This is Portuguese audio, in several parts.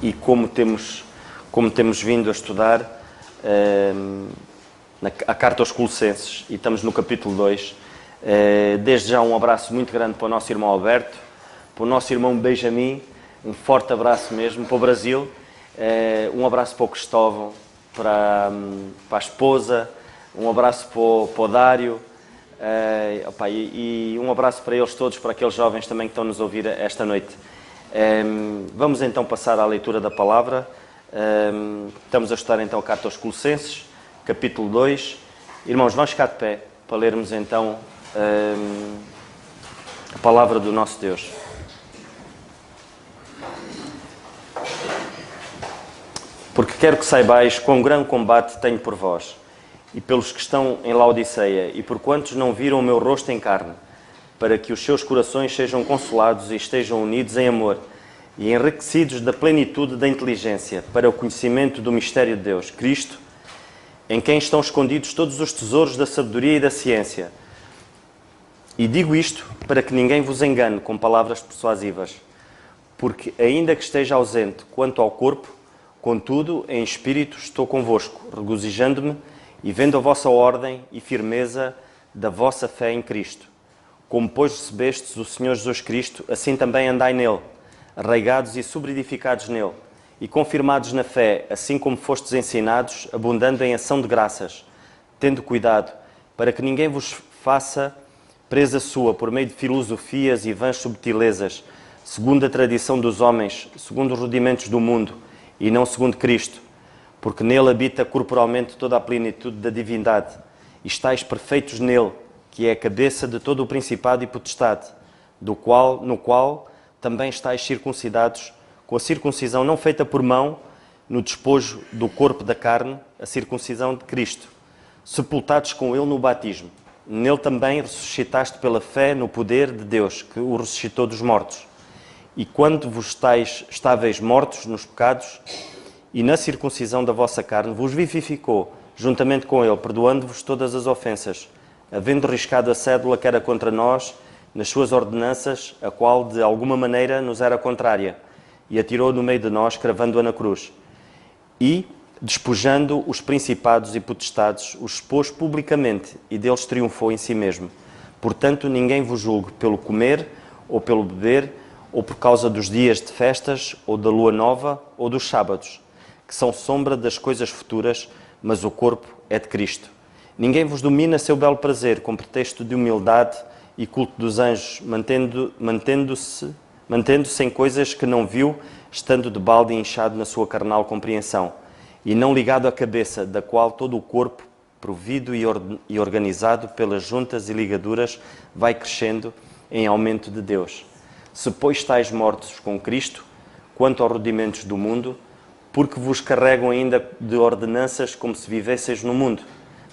e como temos vindo a estudar a carta aos Colossenses, e estamos no capítulo 2, desde já um abraço muito grande para o nosso irmão Alberto, para o nosso irmão Benjamin, um forte abraço mesmo, para o Brasil, um abraço para o Cristóvão, para a esposa, um abraço para o Dário, e um abraço para eles todos, para aqueles jovens também que estão nos ouvir esta noite. Vamos então passar à leitura da palavra. Estamos a estudar então a carta aos Colossenses, capítulo 2. Irmãos, vamos ficar de pé para lermos então a palavra do nosso Deus. Porque quero que saibais quão grande combate tenho por vós, e pelos que estão em Laodiceia, e por quantos não viram o meu rosto em carne, para que os seus corações sejam consolados e estejam unidos em amor, e enriquecidos da plenitude da inteligência, para o conhecimento do mistério de Deus, Cristo, em quem estão escondidos todos os tesouros da sabedoria e da ciência. E digo isto para que ninguém vos engane com palavras persuasivas, porque ainda que esteja ausente quanto ao corpo, contudo, em espírito estou convosco, regozijando-me e vendo a vossa ordem e firmeza da vossa fé em Cristo. Como, pois, recebestes o Senhor Jesus Cristo, assim também andai nele, arraigados e sobreedificados nele, e confirmados na fé, assim como fostes ensinados, abundando em ação de graças, tendo cuidado, para que ninguém vos faça presa sua por meio de filosofias e vãs subtilezas, segundo a tradição dos homens, segundo os rudimentos do mundo, e não segundo Cristo, porque nele habita corporalmente toda a plenitude da divindade, e estáis perfeitos nele, que é a cabeça de todo o principado e potestade, no qual também estáis circuncidados, com a circuncisão não feita por mão, no despojo do corpo da carne, a circuncisão de Cristo, sepultados com ele no batismo. Nele também ressuscitaste pela fé no poder de Deus, que o ressuscitou dos mortos. E quando vos estáveis mortos nos pecados e na circuncisão da vossa carne, vos vivificou, juntamente com ele, perdoando-vos todas as ofensas, havendo riscado a cédula que era contra nós, nas suas ordenanças, a qual de alguma maneira nos era contrária, e atirou no meio de nós, cravando-a na cruz. E, despojando os principados e potestades, os expôs publicamente, e deles triunfou em si mesmo. Portanto, ninguém vos julgue pelo comer, ou pelo beber, ou por causa dos dias de festas, ou da lua nova, ou dos sábados, que são sombra das coisas futuras, mas o corpo é de Cristo. Ninguém vos domina seu belo prazer, com pretexto de humildade e culto dos anjos, mantendo-se em coisas que não viu, estando de balde inchado na sua carnal compreensão, e não ligado à cabeça, da qual todo o corpo, provido e organizado pelas juntas e ligaduras, vai crescendo em aumento de Deus. Se, pois, estáis mortos com Cristo, quanto aos rudimentos do mundo, porque vos carregam ainda de ordenanças como se vivesseis no mundo,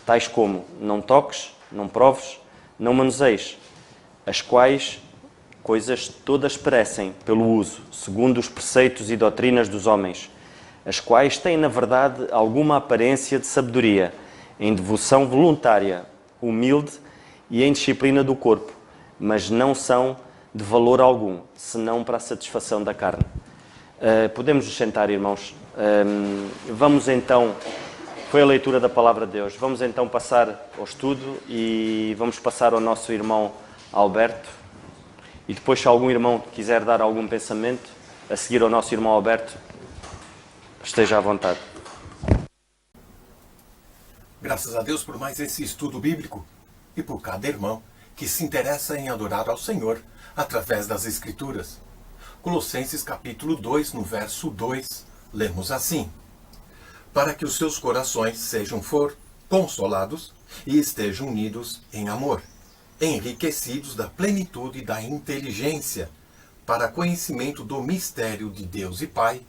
tais como: não toques, não proves, não manuseis, as quais coisas todas perecem pelo uso, segundo os preceitos e doutrinas dos homens, as quais têm, na verdade, alguma aparência de sabedoria, em devoção voluntária, humilde e em disciplina do corpo, mas não são de valor algum, senão para a satisfação da carne. Podemos nos sentar, irmãos. Vamos então, foi a leitura da palavra de Deus, vamos então passar ao estudo e vamos passar ao nosso irmão Alberto, e depois, se algum irmão quiser dar algum pensamento a seguir ao nosso irmão Alberto, esteja à vontade. Graças a Deus por mais esse estudo bíblico e por cada irmão que se interessa em adorar ao Senhor através das Escrituras. Colossenses capítulo 2, no verso 2, lemos assim: para que os seus corações sejam consolados e estejam unidos em amor, enriquecidos da plenitude da inteligência, para conhecimento do mistério de Deus e Pai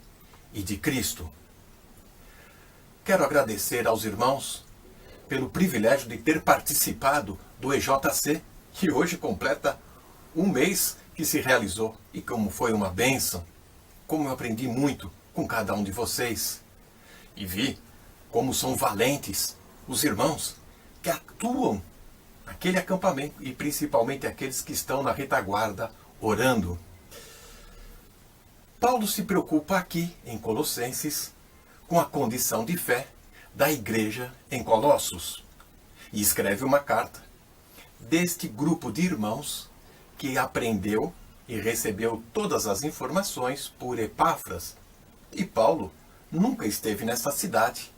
e de Cristo. Quero agradecer aos irmãos pelo privilégio de ter participado do EJC, que hoje completa um mês que se realizou, e como foi uma bênção, como eu aprendi muito com cada um de vocês, e vi como são valentes os irmãos que atuam naquele acampamento, e principalmente aqueles que estão na retaguarda orando. Paulo se preocupa aqui, em Colossenses, com a condição de fé da igreja em Colossos. E escreve uma carta deste grupo de irmãos que aprendeu e recebeu todas as informações por Epáfras. E Paulo nunca esteve nessa cidade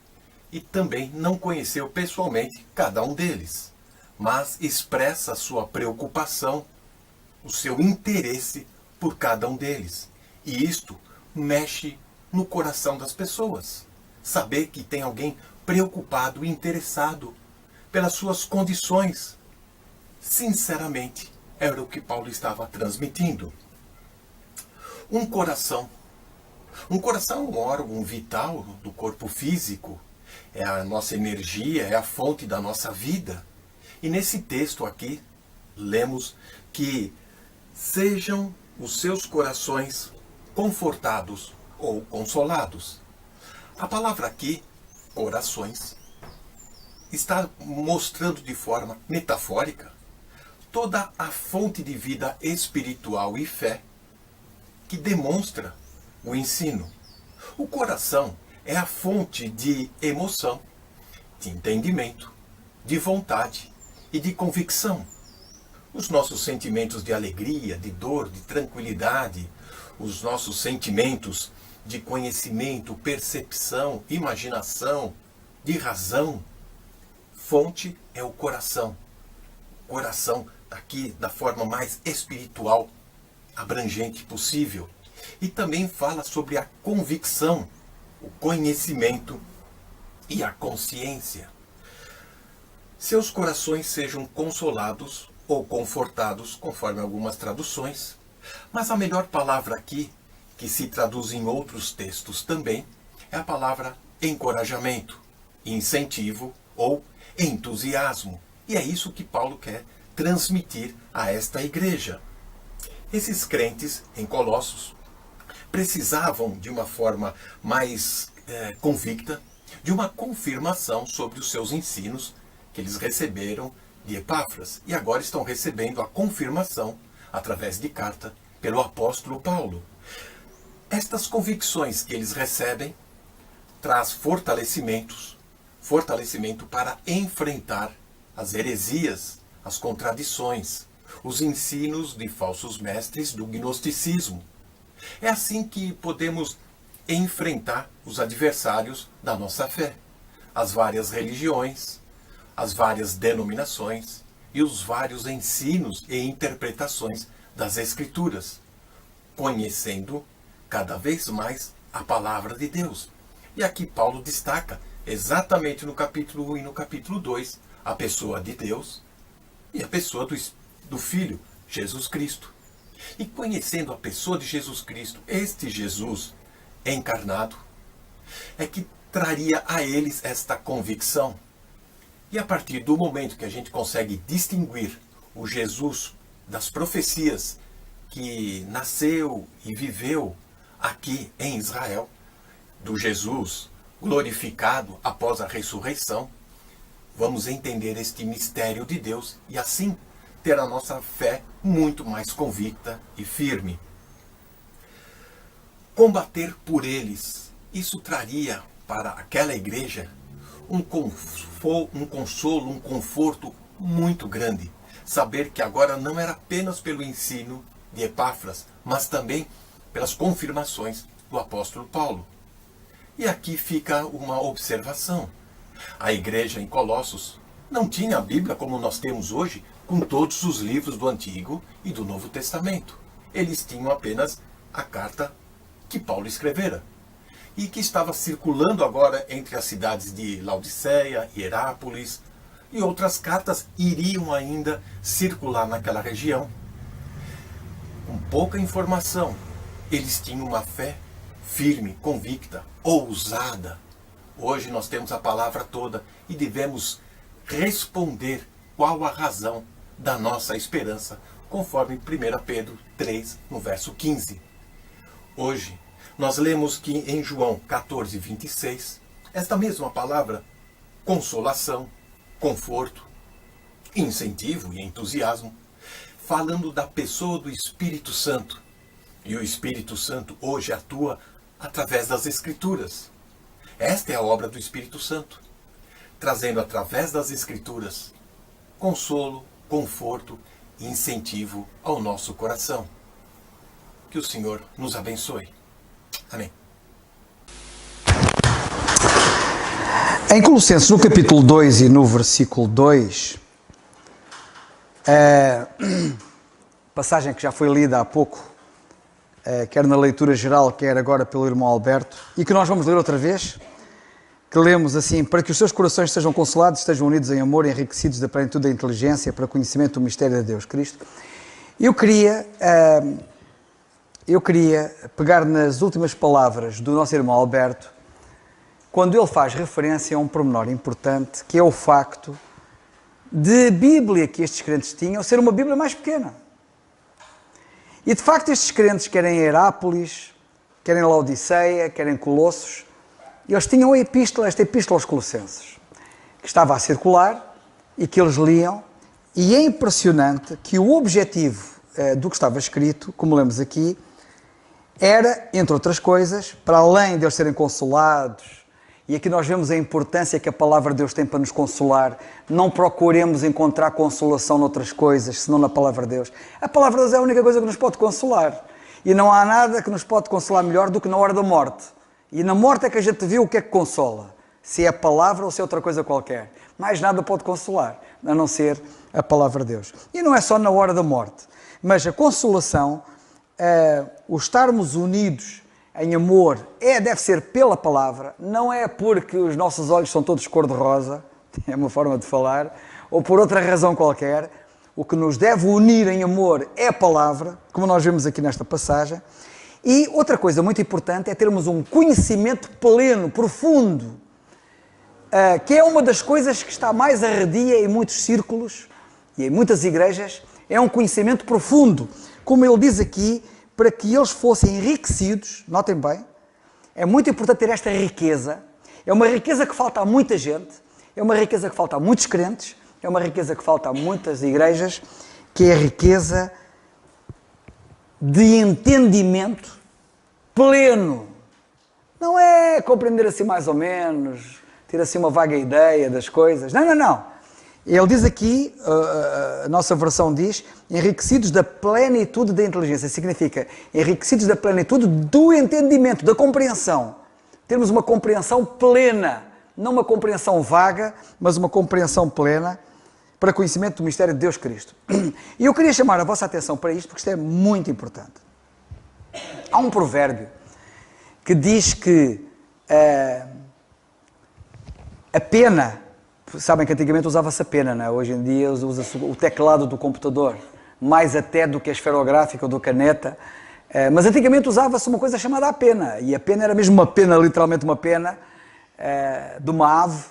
e também não conheceu pessoalmente cada um deles, mas expressa sua preocupação, o seu interesse por cada um deles. E isto mexe no coração das pessoas. Saber que tem alguém preocupado e interessado pelas suas condições. Sinceramente, era o que Paulo estava transmitindo. Um coração é um órgão vital do corpo físico, é a nossa energia, é a fonte da nossa vida. E nesse texto aqui, lemos que sejam os seus corações confortados ou consolados. A palavra aqui, corações, está mostrando de forma metafórica toda a fonte de vida espiritual e fé que demonstra o ensino. O coração é a fonte de emoção, de entendimento, de vontade e de convicção. Os nossos sentimentos de alegria, de dor, de tranquilidade, os nossos sentimentos de conhecimento, percepção, imaginação, de razão. Fonte é o coração. Coração aqui da forma mais espiritual, abrangente possível. E também fala sobre a convicção, o conhecimento e a consciência. Seus corações sejam consolados ou confortados, conforme algumas traduções. Mas a melhor palavra aqui, que se traduz em outros textos também, é a palavra encorajamento, incentivo ou entusiasmo. E é isso que Paulo quer transmitir a esta igreja. Esses crentes em Colossos precisavam de uma forma mais convicta, de uma confirmação sobre os seus ensinos que eles receberam de Epáfras. E agora estão recebendo a confirmação, através de carta, pelo apóstolo Paulo. Estas convicções que eles recebem traz fortalecimento para enfrentar as heresias, as contradições, os ensinos de falsos mestres do gnosticismo. É assim que podemos enfrentar os adversários da nossa fé, as várias religiões, as várias denominações e os vários ensinos e interpretações das Escrituras, conhecendo cada vez mais a palavra de Deus. E aqui Paulo destaca, exatamente no capítulo 1 e no capítulo 2, a pessoa de Deus e a pessoa do Filho, Jesus Cristo. E conhecendo a pessoa de Jesus Cristo, este Jesus encarnado, é que traria a eles esta convicção. E a partir do momento que a gente consegue distinguir o Jesus das profecias que nasceu e viveu aqui em Israel, do Jesus glorificado após a ressurreição, vamos entender este mistério de Deus e assim ter a nossa fé muito mais convicta e firme. Combater por eles, isso traria para aquela igreja um consolo, um conforto muito grande. Saber que agora não era apenas pelo ensino de Epáfras, mas também pelas confirmações do apóstolo Paulo. E aqui fica uma observação. A igreja em Colossos não tinha a Bíblia como nós temos hoje, com todos os livros do Antigo e do Novo Testamento. Eles tinham apenas a carta que Paulo escrevera e que estava circulando agora entre as cidades de Laodiceia, Hierápolis, e outras cartas iriam ainda circular naquela região. Com pouca informação, eles tinham uma fé firme, convicta, ousada. Hoje nós temos a palavra toda e devemos responder qual a razão da nossa esperança, conforme 1 Pedro 3, no verso 15. Hoje, nós lemos que em João 14, 26, esta mesma palavra, consolação, conforto, incentivo e entusiasmo, falando da pessoa do Espírito Santo, E o Espírito Santo hoje atua através das Escrituras. Esta é a obra do Espírito Santo, trazendo através das Escrituras consolo, conforto e incentivo ao nosso coração. Que o Senhor nos abençoe. Amém. Em Colossenses, no capítulo 2 e no versículo 2, passagem que já foi lida há pouco, quer na leitura geral, quer agora pelo irmão Alberto, e que nós vamos ler outra vez, que lemos assim: para que os seus corações sejam consolados, estejam unidos em amor, enriquecidos da plenitude da inteligência, para o conhecimento do mistério de Deus Cristo. Eu queria pegar nas últimas palavras do nosso irmão Alberto, quando ele faz referência a um pormenor importante, que é o facto de a Bíblia que estes crentes tinham ser uma Bíblia mais pequena. E de facto estes crentes, querem Herápolis, querem Laodiceia, querem Colossos, eles tinham esta epístola aos Colossenses, que estava a circular e que eles liam, e é impressionante que o objetivo do que estava escrito, como lemos aqui, era, entre outras coisas, para além de eles serem consolados, e aqui nós vemos a importância que a palavra de Deus tem para nos consolar. Não procuremos encontrar consolação noutras coisas, senão na palavra de Deus. A palavra de Deus é a única coisa que nos pode consolar. E não há nada que nos pode consolar melhor do que na hora da morte. E na morte é que a gente viu o que é que consola. Se é a palavra ou se é outra coisa qualquer. Mais nada pode consolar, a não ser a palavra de Deus. E não é só na hora da morte. Mas a consolação, o estarmos unidos em amor, deve ser pela palavra, não é porque os nossos olhos são todos cor-de-rosa, é uma forma de falar, ou por outra razão qualquer. O que nos deve unir em amor é a palavra, como nós vemos aqui nesta passagem. E outra coisa muito importante é termos um conhecimento pleno, profundo, que é uma das coisas que está mais arredia em muitos círculos e em muitas igrejas, é um conhecimento profundo. Como ele diz aqui, para que eles fossem enriquecidos, notem bem, é muito importante ter esta riqueza. É uma riqueza que falta a muita gente, é uma riqueza que falta a muitos crentes, é uma riqueza que falta a muitas igrejas, que é a riqueza de entendimento pleno. Não é compreender assim mais ou menos, ter assim uma vaga ideia das coisas. Não. Ele diz aqui, a nossa versão diz, enriquecidos da plenitude da inteligência. Significa enriquecidos da plenitude do entendimento, da compreensão. Termos uma compreensão plena, não uma compreensão vaga, mas uma compreensão plena para conhecimento do mistério de Deus Cristo. E eu queria chamar a vossa atenção para isto, porque isto é muito importante. Há um provérbio que diz que a pena... Sabem que antigamente usava-se a pena, não é? Hoje em dia usa-se o teclado do computador, mais até do que a esferográfica ou do caneta. Mas antigamente usava-se uma coisa chamada a pena, e a pena era mesmo uma pena, literalmente uma pena, de uma ave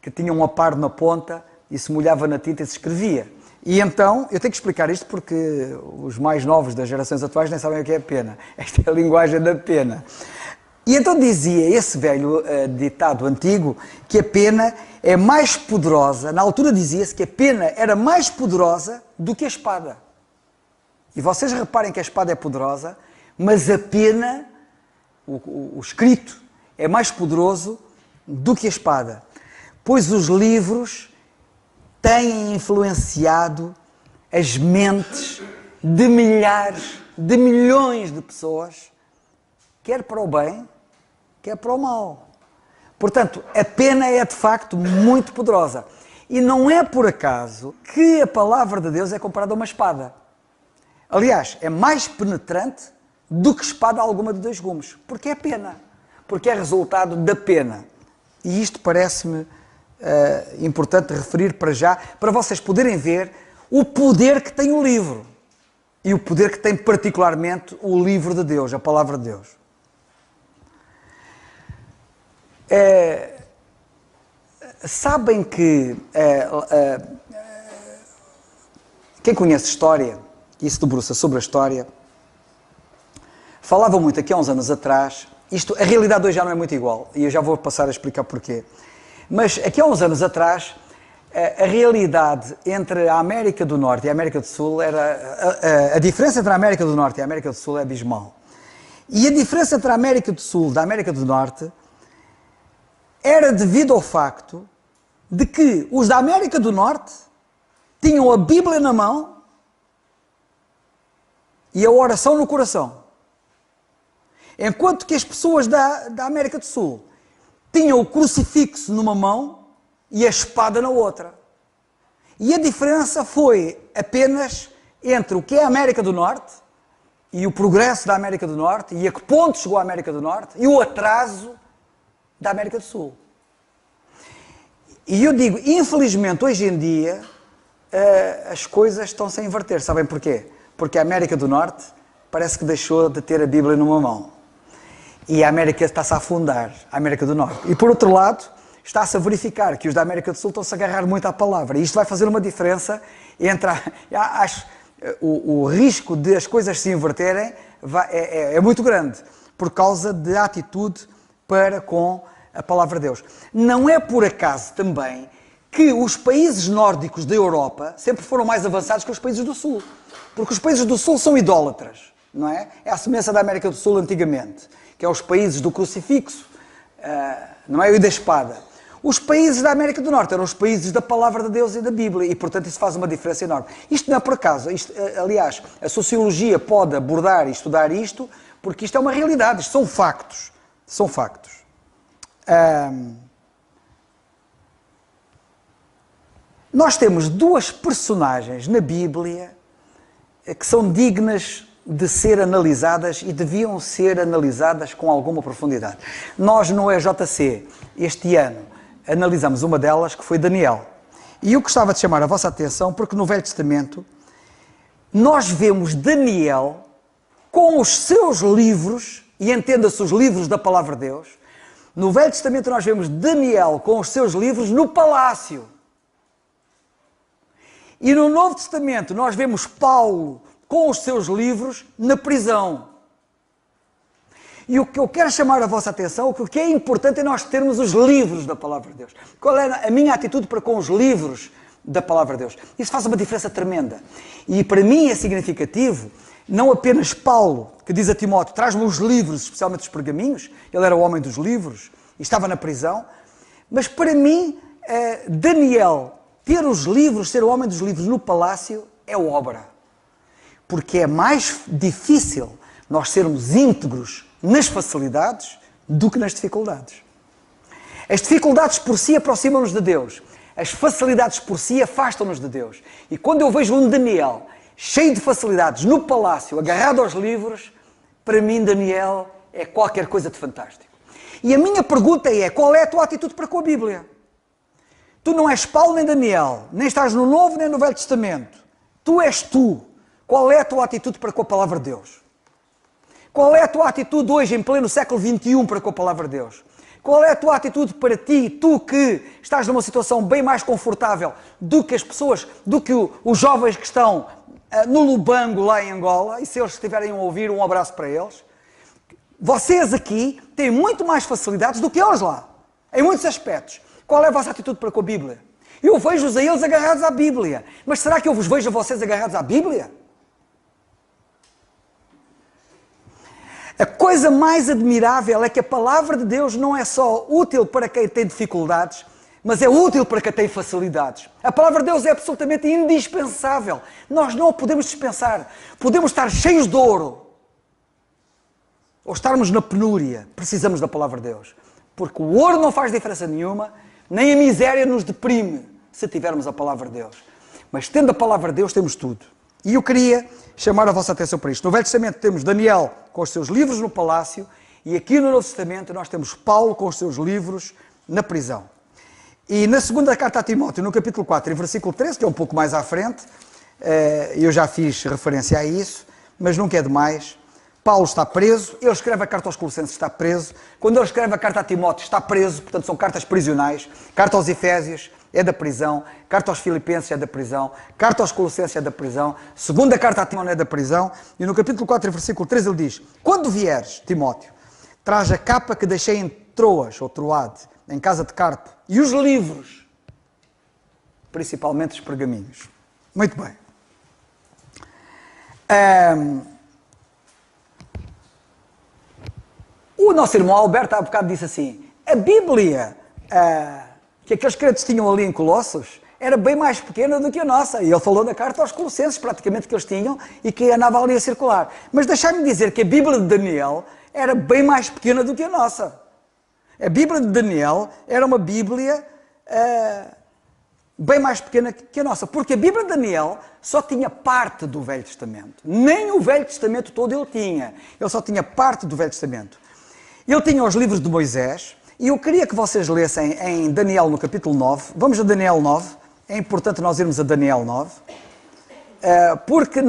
que tinha um aparo na ponta e se molhava na tinta e se escrevia. E então, eu tenho que explicar isto porque os mais novos das gerações atuais nem sabem o que é a pena. Esta é a linguagem da pena. E então dizia esse velho ditado antigo que a pena é mais poderosa, na altura dizia-se que a pena era mais poderosa do que a espada. E vocês reparem que a espada é poderosa, mas a pena, o escrito, é mais poderoso do que a espada. Pois os livros têm influenciado as mentes de milhares, de milhões de pessoas, quer para o bem, quer para o mal. Portanto, a pena é de facto muito poderosa. E não é por acaso que a palavra de Deus é comparada a uma espada. Aliás, é mais penetrante do que espada alguma de dois gumes. Porque é pena. Porque é resultado da pena. E isto parece-me importante referir para já, para vocês poderem ver o poder que tem o livro. E o poder que tem particularmente o livro de Deus, a palavra de Deus. Sabem que quem conhece história e se debruça sobre a história, falava muito aqui há uns anos atrás, a realidade hoje já não é muito igual, e eu já vou passar a explicar porquê, mas aqui há uns anos atrás a realidade entre a América do Norte e a América do Sul era... A diferença entre a América do Norte e a América do Sul é abismal. E a diferença entre a América do Sul e a América do Norte era devido ao facto de que os da América do Norte tinham a Bíblia na mão e a oração no coração. Enquanto que as pessoas da América do Sul tinham o crucifixo numa mão e a espada na outra. E a diferença foi apenas entre o que é a América do Norte e o progresso da América do Norte e a que ponto chegou a América do Norte e o atraso da América do Sul. E eu digo, infelizmente, hoje em dia, as coisas estão-se a inverter. Sabem porquê? Porque a América do Norte parece que deixou de ter a Bíblia numa mão. E a América está-se a afundar, a América do Norte. E por outro lado, está-se a verificar que os da América do Sul estão-se a agarrar muito à palavra. E isto vai fazer uma diferença entre... O risco de as coisas se inverterem é muito grande, por causa da atitude para com a palavra de Deus. Não é por acaso também que os países nórdicos da Europa sempre foram mais avançados que os países do Sul. Porque os países do Sul são idólatras, não é? É a semelhança da América do Sul antigamente, que é os países do crucifixo, não é? E da espada. Os países da América do Norte eram os países da palavra de Deus e da Bíblia, e portanto isso faz uma diferença enorme. Isto não é por acaso, aliás, a sociologia pode abordar e estudar isto, porque isto é uma realidade, isto são factos. São factos. Nós temos duas personagens na Bíblia que são dignas de ser analisadas e deviam ser analisadas com alguma profundidade. Nós no EJC, este ano, analisamos uma delas, que foi Daniel. E eu gostava de chamar a vossa atenção, porque no Velho Testamento nós vemos Daniel com os seus livros, e entenda-se os livros da Palavra de Deus. No Velho Testamento nós vemos Daniel com os seus livros no palácio. E no Novo Testamento nós vemos Paulo com os seus livros na prisão. E o que eu quero chamar a vossa atenção, o que é importante é nós termos os livros da Palavra de Deus. Qual é a minha atitude para com os livros da Palavra de Deus? Isso faz uma diferença tremenda. E para mim é significativo, não apenas Paulo, que diz a Timóteo, traz-me os livros, especialmente os pergaminhos, ele era o homem dos livros e estava na prisão, mas para mim, Daniel, ter os livros, ser o homem dos livros no palácio, é obra. Porque é mais difícil nós sermos íntegros nas facilidades do que nas dificuldades. As dificuldades por si aproximam-nos de Deus. As facilidades por si afastam-nos de Deus. E quando eu vejo um Daniel cheio de facilidades no palácio, agarrado aos livros, para mim Daniel é qualquer coisa de fantástico. E a minha pergunta é, qual é a tua atitude para com a Bíblia? Tu não és Paulo nem Daniel, nem estás no Novo nem no Velho Testamento. Tu és tu. Qual é a tua atitude para com a Palavra de Deus? Qual é a tua atitude hoje, em pleno século XXI, para com a Palavra de Deus? Qual é a tua atitude para ti, tu que estás numa situação bem mais confortável do que as pessoas, do que os jovens que estão no Lubango, lá em Angola, e se eles estiverem a ouvir, um abraço para eles. Vocês aqui têm muito mais facilidades do que eles lá, em muitos aspectos. Qual é a vossa atitude para com a Bíblia? Eu vejo-os a eles agarrados à Bíblia, mas será que eu vos vejo a vocês agarrados à Bíblia? A coisa mais admirável é que a Palavra de Deus não é só útil para quem tem dificuldades, mas é útil para quem tem facilidades. A Palavra de Deus é absolutamente indispensável. Nós não a podemos dispensar. Podemos estar cheios de ouro, ou estarmos na penúria, precisamos da Palavra de Deus. Porque o ouro não faz diferença nenhuma, nem a miséria nos deprime, se tivermos a Palavra de Deus. Mas tendo a Palavra de Deus, temos tudo. E eu queria chamar a vossa atenção para isto. No Velho Testamento temos Daniel com os seus livros no palácio, e aqui no Novo Testamento nós temos Paulo com os seus livros na prisão. E na segunda carta a Timóteo, no capítulo 4, em versículo 13, que é um pouco mais à frente, eu já fiz referência a isso, mas nunca é demais. Paulo está preso, ele escreve a carta aos Colossenses, está preso. Quando ele escreve a carta a Timóteo, está preso, portanto são cartas prisionais. Carta aos Efésios é da prisão, carta aos Filipenses é da prisão, carta aos Colossenses é da prisão, segunda carta a Timóteo é da prisão. E no capítulo 4, versículo 3, ele diz: quando vieres, Timóteo, traz a capa que deixei em Troas, ou Troade, em casa de Carpo, e os livros. principalmente os pergaminhos. Muito bem. O nosso irmão Alberto há bocado disse assim, a Bíblia que aqueles crentes tinham ali em Colossos era bem mais pequena do que a nossa. E ele falou da carta aos Colossenses, praticamente, que eles tinham e que andava ali a circular. Mas deixai-me dizer que a Bíblia de Daniel era bem mais pequena do que a nossa. A Bíblia de Daniel era uma Bíblia bem mais pequena que a nossa. Porque a Bíblia de Daniel só tinha parte do Velho Testamento. Nem o Velho Testamento todo ele tinha. Ele só tinha parte do Velho Testamento. Ele tinha os livros de Moisés. E eu queria que vocês lessem em Daniel no capítulo 9. Vamos a Daniel 9. É importante nós irmos a Daniel 9. Porque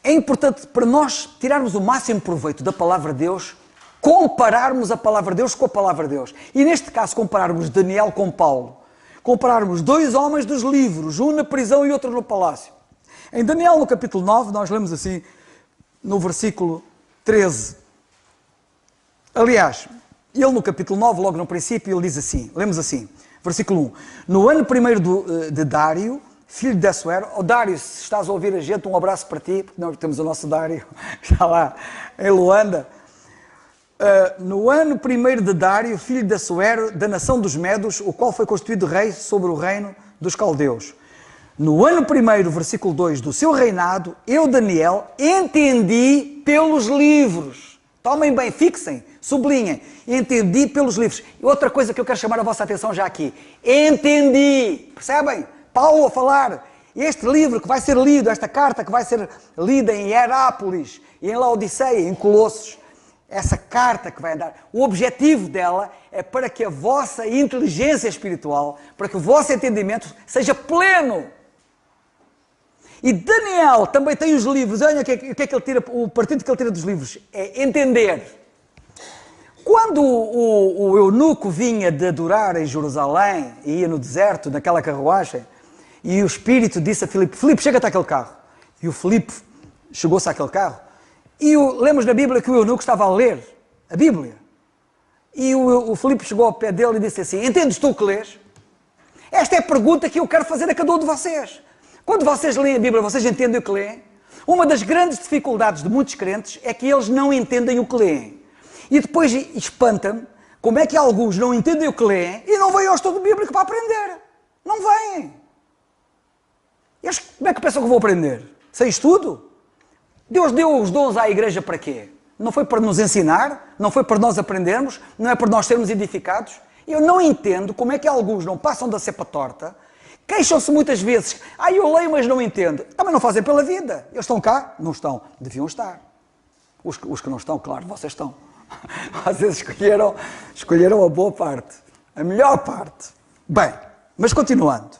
é importante para nós tirarmos o máximo proveito da palavra de Deus, compararmos a palavra de Deus com a palavra de Deus. E neste caso compararmos Daniel com Paulo. Compararmos dois homens dos livros, um na prisão e outro no palácio. Em Daniel no capítulo 9 nós lemos assim, no versículo 13. Aliás, ele no capítulo 9, logo no princípio, ele diz assim, lemos assim, versículo 1. No ano primeiro de Dário, filho de Assuero, Dário, se estás a ouvir a gente, um abraço para ti, porque nós temos o nosso Dário, está lá em Luanda. No ano primeiro de Dário, filho de Assuero, da nação dos Medos, o qual foi constituído rei sobre o reino dos caldeus. No ano primeiro, versículo 2, do seu reinado, eu, Daniel, entendi pelos livros. Tomem bem, fixem, sublinhem. Entendi pelos livros. E outra coisa que eu quero chamar a vossa atenção já aqui. Entendi. Percebem? Paulo a falar. Este livro que vai ser lido, esta carta que vai ser lida em Hierápolis, e em Laodiceia, em Colossos, essa carta que vai andar, o objetivo dela é para que a vossa inteligência espiritual, para que o vosso entendimento seja pleno. E Daniel também tem os livros. Olha o que é que ele tira, o partido que ele tira dos livros é entender. Quando o eunuco vinha de adorar em Jerusalém e ia no deserto, naquela carruagem, e o Espírito disse a Filipe, Filipe, chega-te àquele carro. E o Filipe chegou-se àquele carro. E lemos na Bíblia que o eunuco estava a ler a Bíblia. E o Filipe chegou ao pé dele e disse assim, entendes tu o que lês? Esta é a pergunta que eu quero fazer a cada um de vocês. Quando vocês leem a Bíblia, vocês entendem o que leem? Uma das grandes dificuldades de muitos crentes é que eles não entendem o que leem. E depois espanta-me como é que alguns não entendem o que leem e não vêm ao estudo bíblico para aprender. Não vêm. Eles, como é que pensam que vou aprender? Sem estudo? Deus deu os dons à igreja para quê? Não foi para nos ensinar? Não foi para nós aprendermos? Não é para nós sermos edificados? Eu não entendo como é que alguns não passam da cepa torta. Queixam-se muitas vezes. Eu leio, mas não entendo. Também não fazem pela vida. Eles estão cá? Não estão. Deviam estar. Os que não estão, claro, vocês estão. Vocês escolheram a boa parte. A melhor parte. Bem, mas continuando.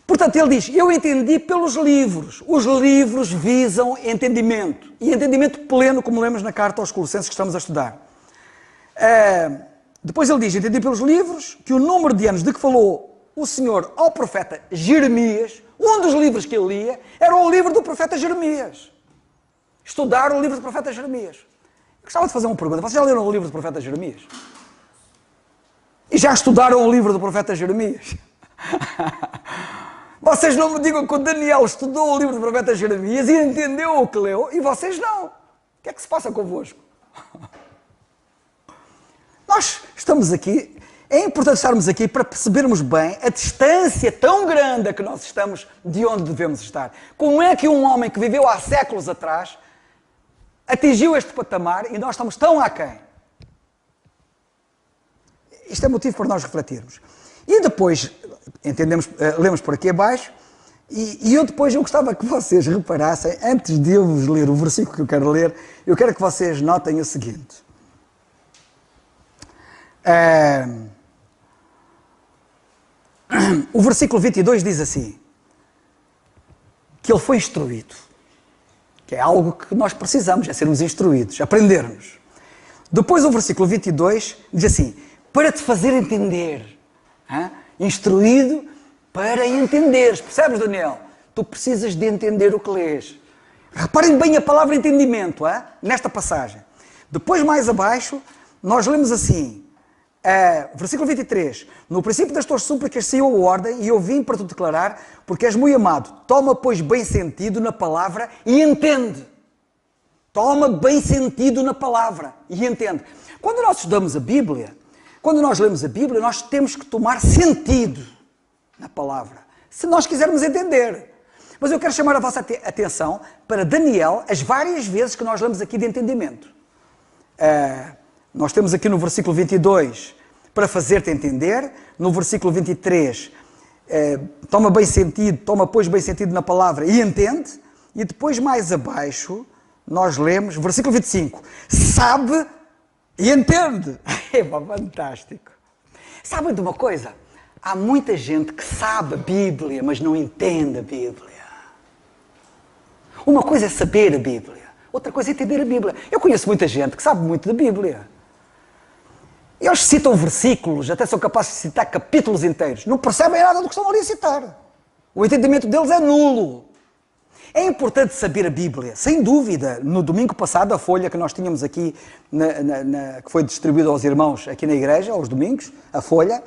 Portanto, ele diz, eu entendi pelos livros. Os livros visam entendimento. E entendimento pleno, como lemos na carta aos Colossenses que estamos a estudar. Depois ele diz, entendi pelos livros, que o número de anos de que falou o Senhor ao profeta Jeremias, um dos livros que ele lia, era o livro do profeta Jeremias. Estudar o livro do profeta Jeremias. Eu gostava de fazer uma pergunta. Vocês já leram o livro do profeta Jeremias? E já estudaram o livro do profeta Jeremias? Vocês não me digam que o Daniel estudou o livro do profeta Jeremias e entendeu o que leu, e vocês não. O que é que se passa convosco? Nós estamos aqui... É importante estarmos aqui para percebermos bem a distância tão grande a que nós estamos de onde devemos estar. Como é que um homem que viveu há séculos atrás atingiu este patamar e nós estamos tão aquém? Isto é motivo para nós refletirmos. E depois, lemos por aqui abaixo, e eu gostava que vocês reparassem, antes de eu vos ler o versículo que eu quero ler, eu quero que vocês notem o seguinte. O versículo 22 diz assim, que ele foi instruído, que é algo que nós precisamos, é sermos instruídos, aprendermos. Depois o versículo 22 diz assim, para te fazer entender, instruído para entenderes, percebes, Daniel? Tu precisas de entender o que lês. Reparem bem a palavra entendimento, nesta passagem. Depois mais abaixo, nós lemos assim, Versículo 23. No princípio das tuas súplicas saiu a ordem e eu vim para te declarar, porque és muito amado. Toma, pois, bem sentido na palavra e entende. Toma bem sentido na palavra e entende. Quando nós estudamos a Bíblia, quando nós lemos a Bíblia, nós temos que tomar sentido na palavra, se nós quisermos entender. Mas eu quero chamar a vossa atenção para Daniel, as várias vezes que nós lemos aqui de entendimento. Nós temos aqui no versículo 22, para fazer-te entender. No versículo 23, toma bem sentido, toma pois bem sentido na palavra e entende. E depois mais abaixo, nós lemos, versículo 25, sabe e entende. É fantástico. Sabem de uma coisa? Há muita gente que sabe a Bíblia, mas não entende a Bíblia. Uma coisa é saber a Bíblia, outra coisa é entender a Bíblia. Eu conheço muita gente que sabe muito da Bíblia. Eles citam versículos, até são capazes de citar capítulos inteiros. Não percebem nada do que estão ali a citar. O entendimento deles é nulo. É importante saber a Bíblia, sem dúvida. No domingo passado, a folha que nós tínhamos aqui, que foi distribuída aos irmãos aqui na igreja, aos domingos, a folha,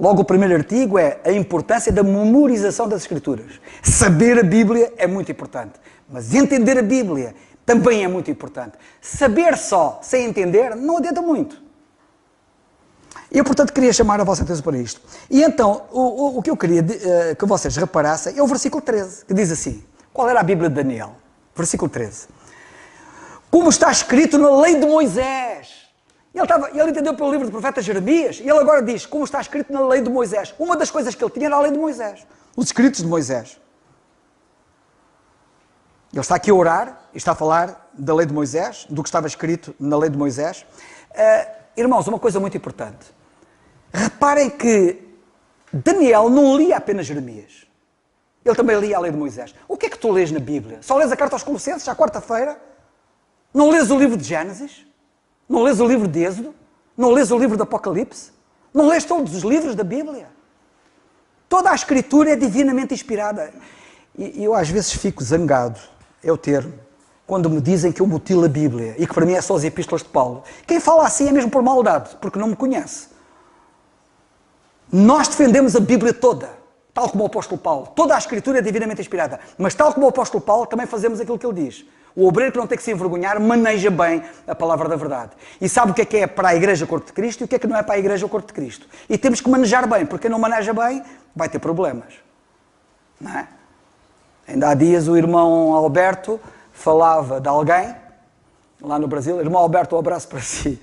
logo o primeiro artigo é a importância da memorização das Escrituras. Saber a Bíblia é muito importante, mas entender a Bíblia também é muito importante. Saber só, sem entender, não adianta muito. Eu, portanto, queria chamar a vossa atenção para isto. E então, o que eu queria que vocês reparassem é o versículo 13, que diz assim. Qual era a Bíblia de Daniel? Versículo 13. Como está escrito na lei de Moisés. Ele entendeu pelo livro do profeta Jeremias, e ele agora diz, como está escrito na lei de Moisés. Uma das coisas que ele tinha era a lei de Moisés. Os escritos de Moisés. Ele está aqui a orar, e está a falar da lei de Moisés, do que estava escrito na lei de Moisés. Irmãos, uma coisa muito importante. Reparem que Daniel não lia apenas Jeremias. Ele também lia a lei de Moisés. O que é que tu lês na Bíblia? Só lês a carta aos Colossenses, à quarta-feira? Não lês o livro de Gênesis? Não lês o livro de Êxodo? Não lês o livro de Apocalipse? Não lês todos os livros da Bíblia? Toda a Escritura é divinamente inspirada. E eu às vezes fico zangado, é o termo, quando me dizem que eu mutilo a Bíblia e que para mim é só as epístolas de Paulo. Quem fala assim é mesmo por maldade, porque não me conhece. Nós defendemos a Bíblia toda, tal como o apóstolo Paulo. Toda a Escritura é divinamente inspirada, mas tal como o apóstolo Paulo também fazemos aquilo que ele diz. O obreiro que não tem que se envergonhar maneja bem a palavra da verdade. E sabe o que é para a Igreja o corpo de Cristo e o que é que não é para a Igreja o corpo de Cristo. E temos que manejar bem, porque quem não maneja bem vai ter problemas. Não é? Ainda há dias o irmão Alberto falava de alguém, lá no Brasil, irmão Alberto, um abraço para si,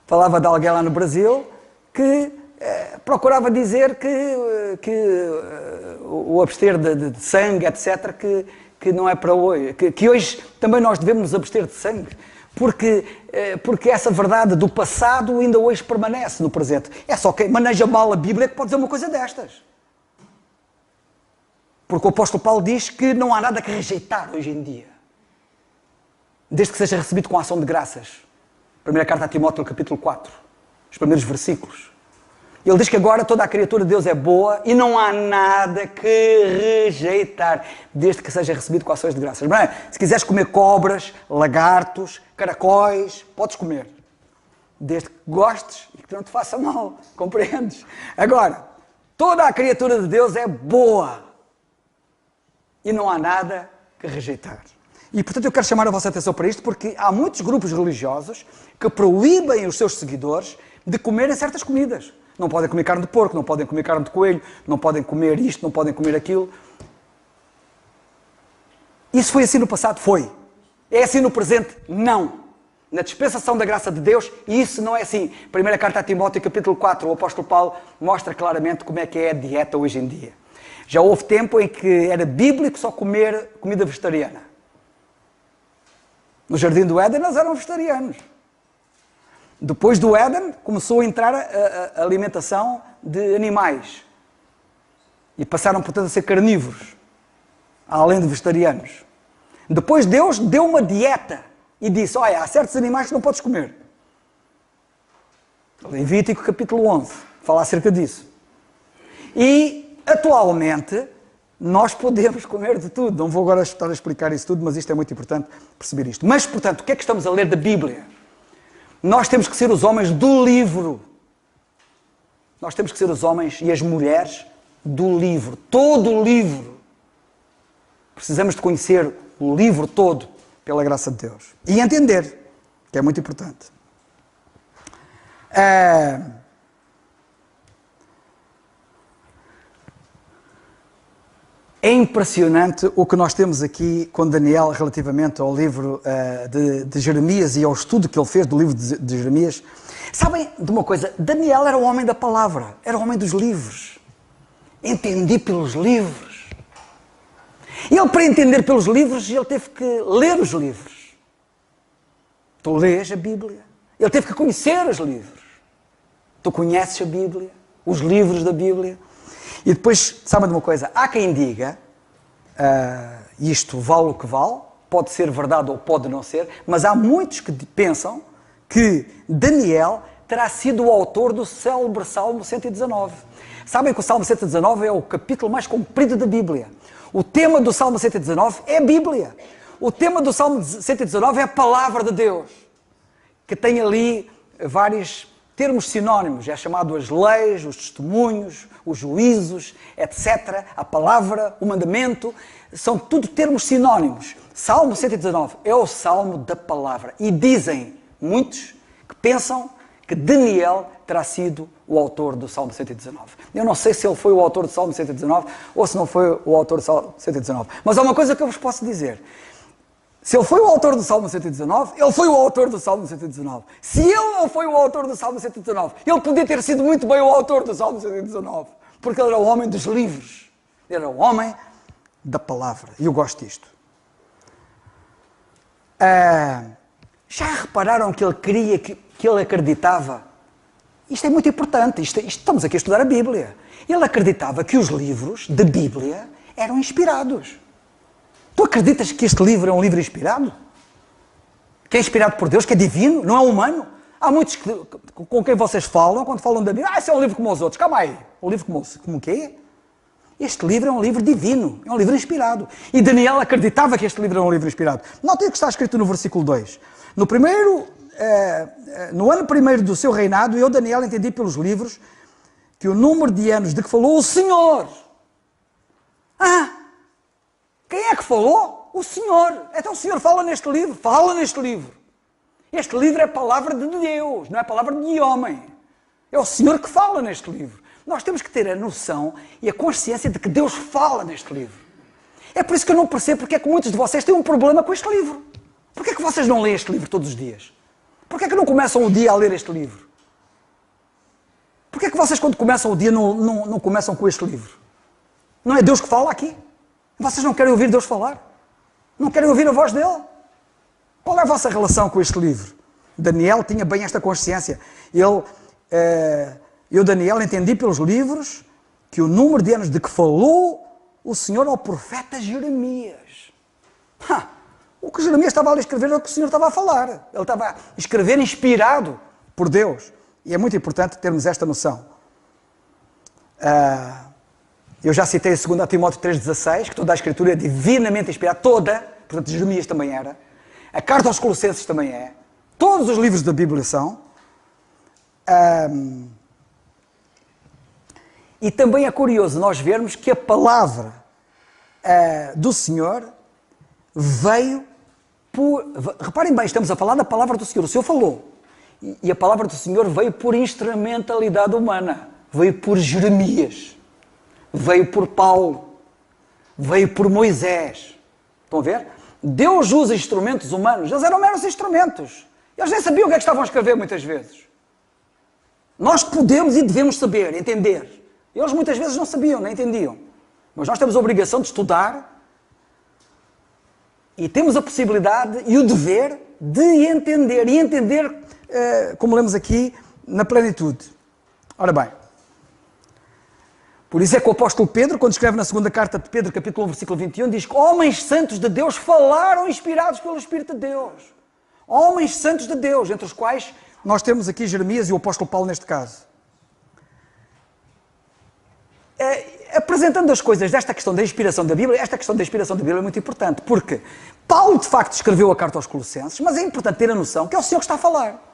falava de alguém lá no Brasil que procurava dizer que o abster de sangue, etc., que não é para hoje, que hoje também nós devemos nos abster de sangue, porque essa verdade do passado ainda hoje permanece no presente. É só quem maneja mal a Bíblia que pode dizer uma coisa destas. Porque o apóstolo Paulo diz que não há nada que rejeitar hoje em dia, desde que seja recebido com ação de graças. Primeira carta a Timóteo, capítulo 4, os primeiros versículos. Ele diz que agora toda a criatura de Deus é boa e não há nada que rejeitar, desde que seja recebido com ações de graças. Bem, se quiseres comer cobras, lagartos, caracóis, podes comer, desde que gostes e que não te faça mal, compreendes? Agora, toda a criatura de Deus é boa e não há nada que rejeitar. E, portanto, eu quero chamar a vossa atenção para isto, porque há muitos grupos religiosos que proíbem os seus seguidores de comerem certas comidas. Não podem comer carne de porco, não podem comer carne de coelho, não podem comer isto, não podem comer aquilo. Isso foi assim no passado? Foi. É assim no presente? Não. Na dispensação da graça de Deus, isso não é assim. Primeira carta a Timóteo, capítulo 4, o apóstolo Paulo mostra claramente como é que é a dieta hoje em dia. Já houve tempo em que era bíblico só comer comida vegetariana. No Jardim do Éden, eles eram vegetarianos. Depois do Éden, começou a entrar a alimentação de animais. E passaram, portanto, a ser carnívoros, além de vegetarianos. Depois Deus deu uma dieta e disse, olha, há certos animais que não podes comer. Levítico, capítulo 11, fala acerca disso. E, atualmente, nós podemos comer de tudo. Não vou agora estar a explicar isso tudo, mas isto é muito importante perceber isto. Mas, portanto, o que é que estamos a ler da Bíblia? Nós temos que ser os homens do livro. Nós temos que ser os homens e as mulheres do livro. Todo o livro. Precisamos de conhecer o livro todo, pela graça de Deus. E entender, que é muito importante. É impressionante o que nós temos aqui com Daniel relativamente ao livro de Jeremias e ao estudo que ele fez do livro de Jeremias. Sabem de uma coisa? Daniel era o homem da palavra, era o homem dos livros. Entendi pelos livros. Ele, para entender pelos livros, ele teve que ler os livros. Tu lês a Bíblia. Ele teve que conhecer os livros. Tu conheces a Bíblia, os livros da Bíblia. E depois, sabem de uma coisa? Há quem diga, isto vale o que vale, pode ser verdade ou pode não ser, mas há muitos que pensam que Daniel terá sido o autor do célebre Salmo 119. Sabem que o Salmo 119 é o capítulo mais comprido da Bíblia. O tema do Salmo 119 é a Bíblia. O tema do Salmo 119 é a palavra de Deus, que tem ali vários termos sinónimos. É chamado as leis, os testemunhos, os juízos, etc. A palavra, o mandamento, são tudo termos sinónimos. Salmo 119 é o Salmo da palavra. E dizem muitos que pensam que Daniel terá sido o autor do Salmo 119. Eu não sei se ele foi o autor do Salmo 119 ou se não foi o autor do Salmo 119. Mas há uma coisa que eu vos posso dizer. Se ele foi o autor do Salmo 119, ele foi o autor do Salmo 119. Se ele não foi o autor do Salmo 119, ele podia ter sido muito bem o autor do Salmo 119. Porque ele era o homem dos livros. Ele era o homem da palavra. E eu gosto disto. Já repararam que ele queria, que ele acreditava? Isto é muito importante. Estamos aqui a estudar a Bíblia. Ele acreditava que os livros da Bíblia eram inspirados. Tu acreditas que este livro é um livro inspirado? Que é inspirado por Deus, que é divino, não é humano? Há muitos com quem vocês falam, quando falam da Bíblia, esse é um livro como os outros. Calma aí, um livro como o quê? Este livro é um livro divino, é um livro inspirado. E Daniel acreditava que este livro era um livro inspirado. Notem o que está escrito no versículo 2. No ano primeiro do seu reinado, eu, Daniel, entendi pelos livros que o número de anos de que falou o Senhor. Quem é que falou? O Senhor. Então o Senhor fala neste livro. Fala neste livro. Este livro é a palavra de Deus, não é a palavra de homem. É o Senhor que fala neste livro. Nós temos que ter a noção e a consciência de que Deus fala neste livro. É por isso que eu não percebo porque é que muitos de vocês têm um problema com este livro. Porquê é que vocês não leem este livro todos os dias? Porquê é que não começam o dia a ler este livro? Porquê é que vocês, quando começam o dia, não começam com este livro? Não é Deus que fala aqui? Vocês não querem ouvir Deus falar? Não querem ouvir a voz dele? Qual é a vossa relação com este livro? Daniel tinha bem esta consciência. Eu, Daniel, entendi pelos livros que o número de anos de que falou o Senhor ao profeta Jeremias. O que Jeremias estava a escrever é o que o Senhor estava a falar. Ele estava a escrever inspirado por Deus. E é muito importante termos esta noção. Eu já citei a 2 Timóteo 3,16, que toda a Escritura é divinamente inspirada, toda, portanto Jeremias também era, a carta aos Colossenses também é, todos os livros da Bíblia são, e também é curioso nós vermos que a palavra do Senhor veio por, reparem bem, estamos a falar da palavra do Senhor, o Senhor falou, e a palavra do Senhor veio por instrumentalidade humana, veio por Jeremias, veio por Paulo, veio por Moisés. Estão a ver? Deus usa instrumentos humanos, eles eram meros instrumentos. Eles nem sabiam o que é que estavam a escrever muitas vezes. Nós podemos e devemos saber, entender. Eles muitas vezes não sabiam, nem entendiam. Mas nós temos a obrigação de estudar e temos a possibilidade e o dever de entender. E entender, como lemos aqui, na plenitude. Ora bem, por isso é que o apóstolo Pedro, quando escreve na segunda carta de Pedro, capítulo 1, versículo 21, diz que homens santos de Deus falaram inspirados pelo Espírito de Deus. Homens santos de Deus, entre os quais nós temos aqui Jeremias e o apóstolo Paulo neste caso. Apresentando as coisas desta questão da inspiração da Bíblia, esta questão da inspiração da Bíblia é muito importante, porque Paulo de facto escreveu a carta aos Colossenses, mas é importante ter a noção que é o Senhor que está a falar.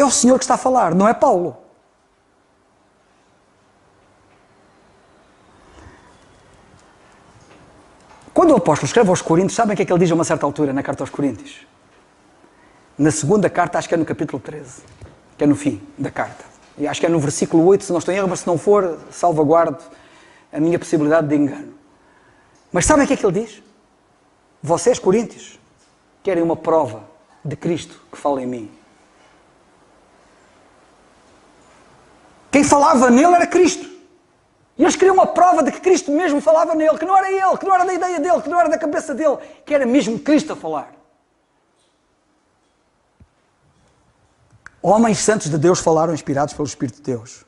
É o Senhor que está a falar, não é Paulo. Quando o apóstolo escreve aos Coríntios, sabem o que é que ele diz a uma certa altura na carta aos Coríntios? Na segunda carta, acho que é no capítulo 13, que é no fim da carta. E acho que é no versículo 8, se não estou em erro, mas se não for, salvaguardo a minha possibilidade de engano. Mas sabem o que é que ele diz? Vocês, Coríntios, querem uma prova de Cristo que fala em mim. Quem falava nele era Cristo. E eles queriam uma prova de que Cristo mesmo falava nele, que não era ele, que não era da ideia dele, que não era da cabeça dele, que era mesmo Cristo a falar. Homens santos de Deus falaram inspirados pelo Espírito de Deus.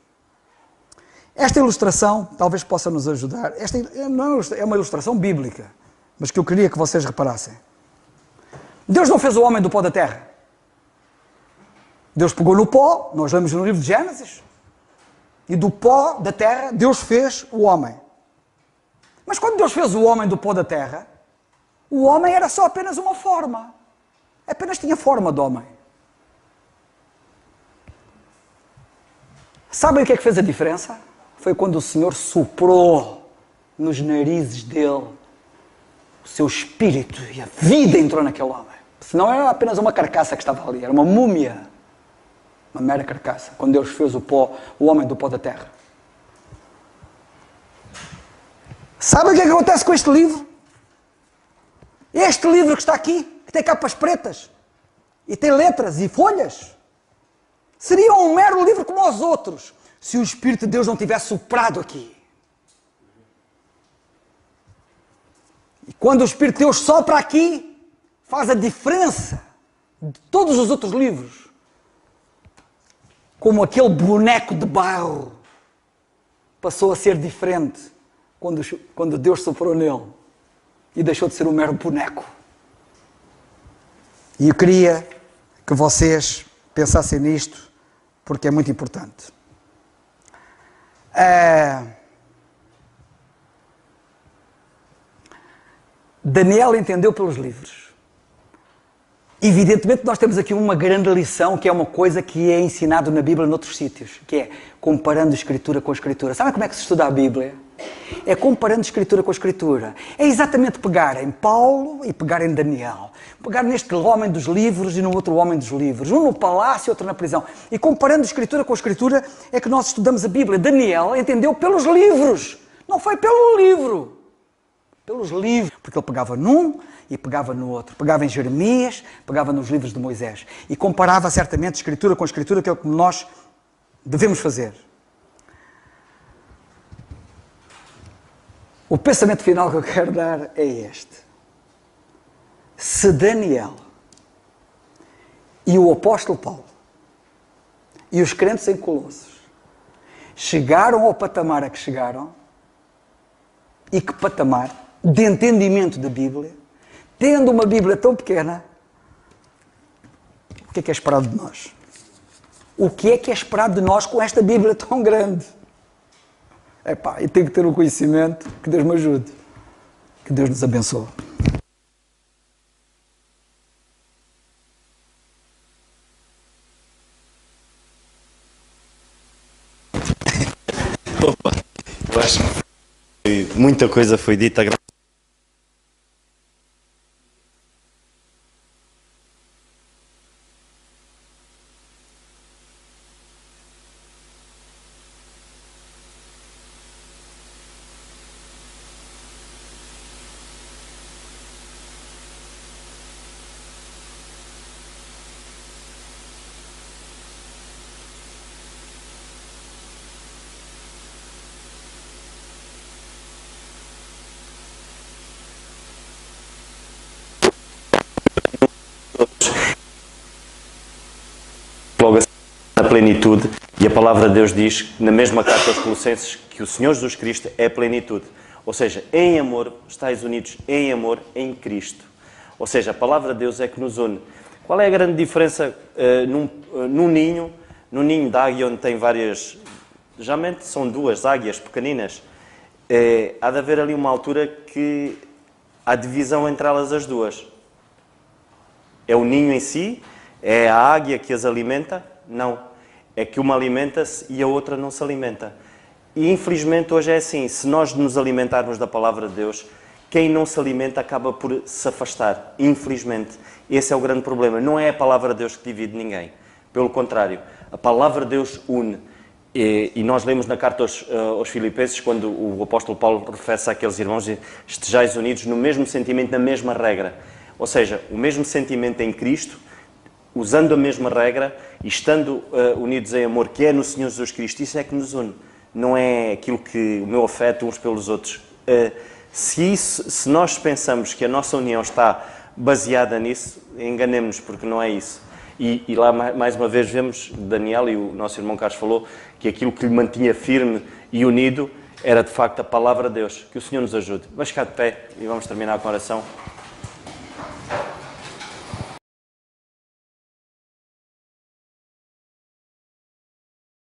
Esta ilustração talvez possa nos ajudar. Esta não é uma ilustração bíblica, mas que eu queria que vocês reparassem. Deus não fez o homem do pó da terra. Deus pegou no pó, nós lemos no livro de Gênesis, e do pó da terra Deus fez o homem. Mas quando Deus fez o homem do pó da terra, o homem era só apenas uma forma. Apenas tinha forma de homem. Sabem o que é que fez a diferença? Foi quando o Senhor soprou nos narizes dele o seu espírito e a vida entrou naquele homem. Senão era apenas uma carcaça que estava ali, era uma múmia, uma mera carcaça, quando Deus fez o homem do pó da terra. Sabem o que é que acontece com este livro? Este livro que está aqui, que tem capas pretas, e tem letras e folhas, seria um mero livro como os outros, se o Espírito de Deus não tivesse soprado aqui. E quando o Espírito de Deus sopra aqui, faz a diferença de todos os outros livros. Como aquele boneco de barro passou a ser diferente quando Deus soprou nele e deixou de ser um mero boneco. E eu queria que vocês pensassem nisto, porque é muito importante. Daniel entendeu pelos livros. Evidentemente nós temos aqui uma grande lição, que é uma coisa que é ensinado na Bíblia noutros sítios, que é comparando Escritura com Escritura. Sabem como é que se estuda a Bíblia? É comparando Escritura com Escritura. É exatamente pegar em Paulo e pegar em Daniel. Pegar neste homem dos livros e no outro homem dos livros. Um no palácio e outro na prisão. E comparando Escritura com Escritura é que nós estudamos a Bíblia. Daniel entendeu pelos livros. Não foi pelo livro. Pelos livros. Porque ele pegava num e pegava no outro. Pegava em Jeremias, pegava nos livros de Moisés. E comparava certamente Escritura com Escritura, que é o que nós devemos fazer. O pensamento final que eu quero dar é este. Se Daniel e o apóstolo Paulo e os crentes em Colossos chegaram ao patamar a que chegaram, e que patamar de entendimento da Bíblia, tendo uma Bíblia tão pequena, o que é esperado de nós? O que é esperado de nós com esta Bíblia tão grande? E tenho que ter o conhecimento, que Deus me ajude, que Deus nos abençoe. Opa, eu acho que muita coisa foi dita. Logo assim, na plenitude, e a palavra de Deus diz, na mesma carta aos Colossenses, que o Senhor Jesus Cristo é a plenitude. Ou seja, em amor, estáis unidos em amor em Cristo. Ou seja, a palavra de Deus é que nos une. Qual é a grande diferença num ninho? Num ninho de águia, onde tem várias... Geralmente são duas águias pequeninas. Há de haver ali uma altura que há divisão entre elas as duas. É o ninho em si, é a águia que as alimenta, Não. É que uma alimenta-se e a outra não se alimenta. E infelizmente hoje é assim, se nós nos alimentarmos da palavra de Deus, quem não se alimenta acaba por se afastar. Infelizmente, esse é o grande problema. Não é a palavra de Deus que divide ninguém. Pelo contrário, a palavra de Deus une. E nós lemos na carta aos Filipenses, quando o apóstolo Paulo refere-se àqueles irmãos, estejais unidos no mesmo sentimento, na mesma regra. Ou seja, o mesmo sentimento em Cristo, usando a mesma regra e estando unidos em amor, que é no Senhor Jesus Cristo, isso é que nos une. Não é aquilo que o meu afeto uns pelos outros. Se nós pensamos que a nossa união está baseada nisso, enganemos-nos, porque não é isso. E lá, mais uma vez, vemos Daniel, e o nosso irmão Carlos falou, que aquilo que lhe mantinha firme e unido era, de facto, a palavra de Deus. Que o Senhor nos ajude. Vamos ficar de pé e vamos terminar com a oração.